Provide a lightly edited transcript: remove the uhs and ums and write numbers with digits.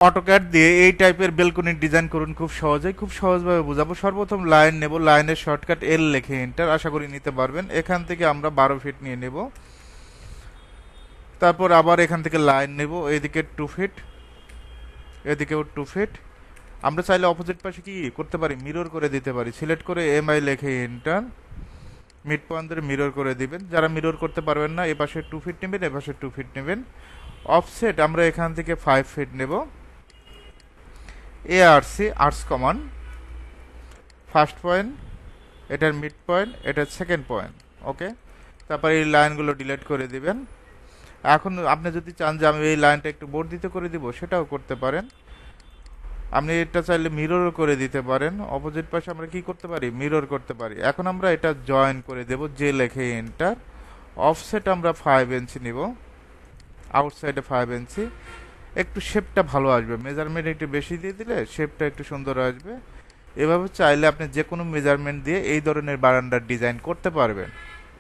AutoCAD দিয়ে এই টাইপের বেলকনি ডিজাইন করুন খুব সহজেই, খুব সহজভাবে বোঝাবো। সর্বপ্রথম লাইন নেব, লাইনের শর্টকাট এল লিখে এন্টার, আশা করি নিতে পারবেন। এখান থেকে আমরা 12 ফিট নিয়ে নেব। তারপর আবার এখান থেকে লাইন নেব, এদিকে 2 ফিট, এদিকেও 2 ফিট। আমরা চাইলে অপোজিট পাশে কি করতে পারি, মিরর করে দিতে পারি। সিলেক্ট করে এমআই লিখে এন্টার, মিড পয়েন্ট ধরে মিরর করে দিবেন। যারা মিরর করতে পারবেন না, এ পাশে 2 ফিট নেবেন, এ পাশে 2 ফিট নেবেন। অফসেট আমরা এখান থেকে 5 ফিট নেব। ARC arts command, first point, এটার মিড পয়েন্ট, এটার সেকেন্ড পয়েন্ট। ওকে, তারপর এই লাইনগুলো ডিলিট করে দিবেন। এখন আপনি যদি চান যে আমি এই লাইনটা একটু বর্ধিত করে দিব, সেটাও করতে পারেন। আপনি এটা চাইলে মিররও করে দিতে পারেন। অপোজিট পাশে আমরা কি করতে পারি, মিরর করতে পারি। এখন আমরা এটা জয়েন করে দেব, যে লেখে এন্টার। অফসেট আমরা 5 ইঞ্চি নিব, আউটসাইডে 5 ইঞ্চি। একটু শেপটা ভালো আসবে, মেজারমেন্ট একটু বেশি দিয়ে দিলে শেপটা একটু সুন্দর আসবে। এভাবে চাইলে আপনি যে কোনো মেজারমেন্ট দিয়ে এই ধরনের বারান্দার ডিজাইন করতে পারবেন।